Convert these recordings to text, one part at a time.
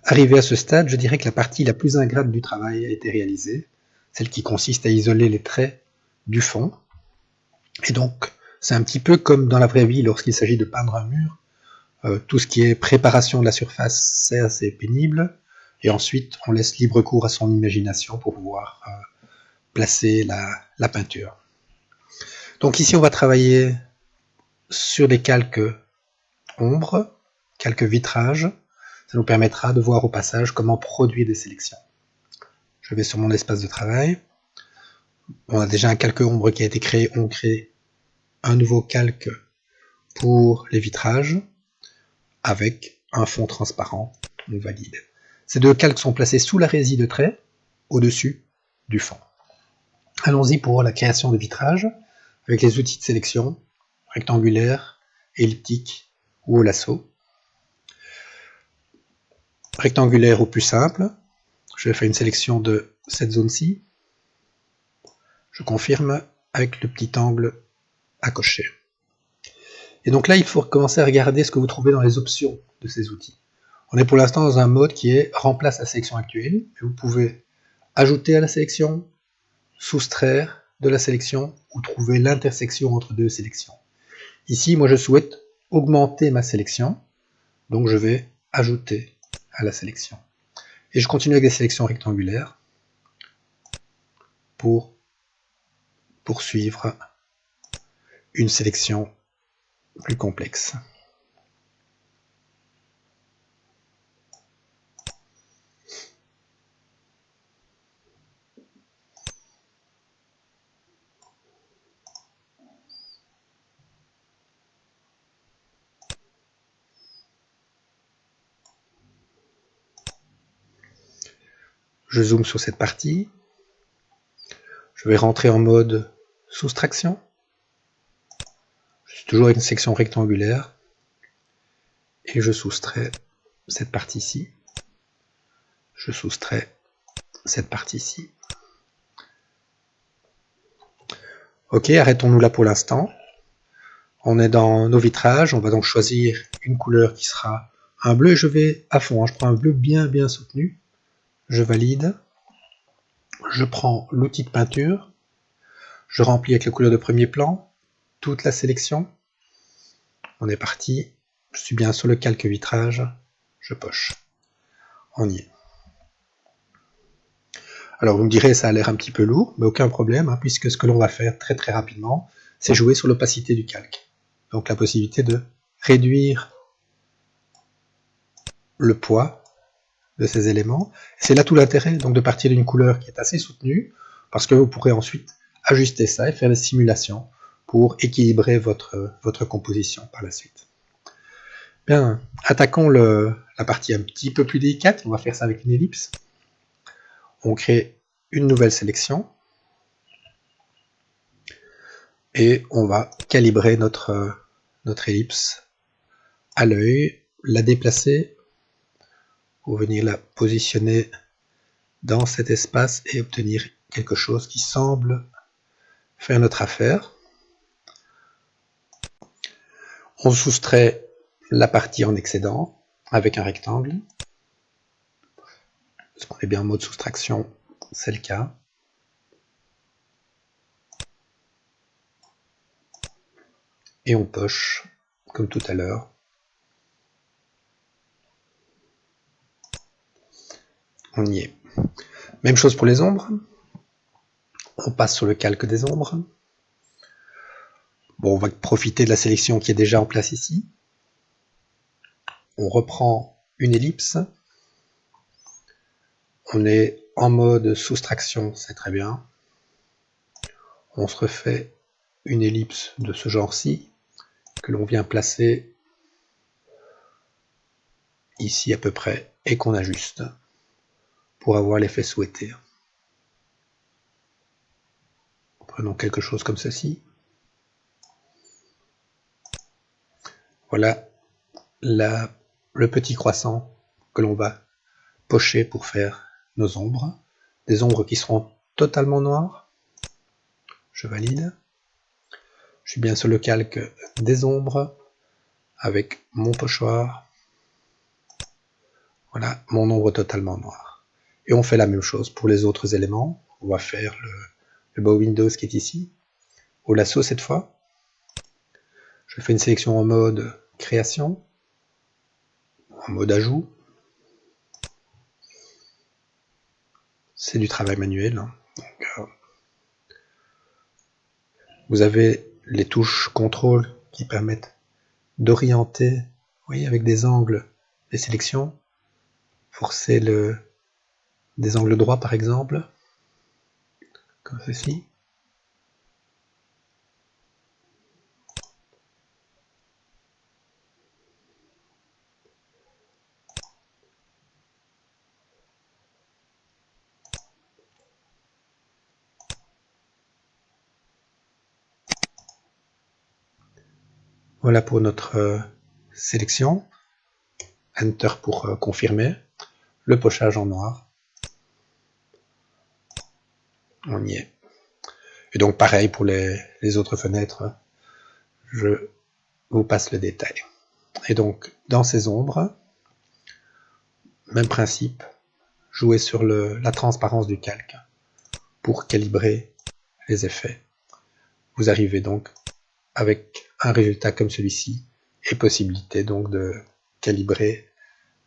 Arrivé à ce stade, je dirais que la partie la plus ingrate du travail a été réalisée, celle qui consiste à isoler les traits du fond. Et donc, c'est un petit peu comme dans la vraie vie lorsqu'il s'agit de peindre un mur. Tout ce qui est préparation de la surface, c'est assez pénible. Et ensuite, on laisse libre cours à son imagination pour pouvoir placer la peinture. Donc ici, on va travailler sur des calques ombres, calques vitrages. Ça nous permettra de voir au passage comment produire des sélections. Je vais sur mon espace de travail. On a déjà un calque ombre qui a été créé. On crée un nouveau calque pour les vitrages avec un fond transparent. On valide. Ces deux calques sont placés sous la résille de trait, au-dessus du fond. Allons-y pour la création de vitrages avec les outils de sélection rectangulaire, elliptique ou au lasso. Rectangulaire au plus simple. Je vais faire une sélection de cette zone-ci. Je confirme avec le petit angle à cocher. Et donc là, il faut commencer à regarder ce que vous trouvez dans les options de ces outils. On est pour l'instant dans un mode qui est remplace la sélection actuelle. Et vous pouvez ajouter à la sélection, soustraire de la sélection ou trouver l'intersection entre deux sélections. Ici, moi, je souhaite augmenter ma sélection. Donc, je vais ajouter à la sélection. Et je continue avec des sélections rectangulaires pour poursuivre une sélection plus complexe. Je zoome sur cette partie. Je vais rentrer en mode soustraction. Je suis toujours avec une section rectangulaire. Et je soustrais cette partie-ci. Je soustrais cette partie-ci. Ok, arrêtons-nous là pour l'instant. On est dans nos vitrages. On va donc choisir une couleur qui sera un bleu. Et je vais à fond. Je prends un bleu bien soutenu. Je valide. Je prends l'outil de peinture. Je remplis avec la couleur de premier plan toute la sélection. On est parti. Je suis bien sur le calque vitrage. Je poche. On y est. Alors vous me direz, ça a l'air un petit peu lourd, mais aucun problème, hein, puisque ce que l'on va faire très rapidement, c'est jouer sur l'opacité du calque. Donc la possibilité de réduire le poids de ces éléments. C'est là tout l'intérêt, donc de partir d'une couleur qui est assez soutenue, parce que vous pourrez ensuite ajuster ça et faire des simulations pour équilibrer votre composition par la suite. Bien, attaquons la partie un petit peu plus délicate. On va faire ça avec une ellipse. On crée une nouvelle sélection et on va calibrer notre ellipse à l'œil, la déplacer pour venir la positionner dans cet espace et obtenir quelque chose qui semble faire notre affaire. On soustrait la partie en excédent avec un rectangle. Est-ce qu'on est bien en mode soustraction? C'est le cas. Et on poche, comme tout à l'heure. On y est. Même chose pour les ombres. On passe sur le calque des ombres. Bon, on va profiter de la sélection qui est déjà en place ici. On reprend une ellipse. On est en mode soustraction, c'est très bien. On se refait une ellipse de ce genre-ci, que l'on vient placer ici à peu près, et qu'on ajuste pour avoir l'effet souhaité. Prenons quelque chose comme ceci. Voilà le petit croissant que l'on va pocher pour faire nos ombres. Des ombres qui seront totalement noires. Je valide. Je suis bien sur le calque des ombres avec mon pochoir. Voilà mon ombre totalement noire. Et on fait la même chose pour les autres éléments. On va faire le bow Windows qui est ici, au lasso cette fois. Je fais une sélection en mode création, en mode ajout. C'est du travail manuel. Donc, vous avez les touches contrôle qui permettent d'orienter, vous voyez, avec des angles, les sélections. Forcer des angles droits par exemple, comme ceci. Voilà pour notre sélection. Enter pour confirmer. Le pochage en noir. On y est. Et donc pareil pour les autres fenêtres. Je vous passe le détail. Et donc dans ces ombres, même principe, jouer sur la transparence du calque pour calibrer les effets. Vous arrivez donc avec un résultat comme celui-ci et possibilité donc de calibrer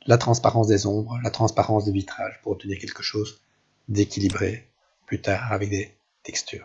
la transparence des ombres, la transparence des vitrages pour obtenir quelque chose d'équilibré plus tard avec des textures.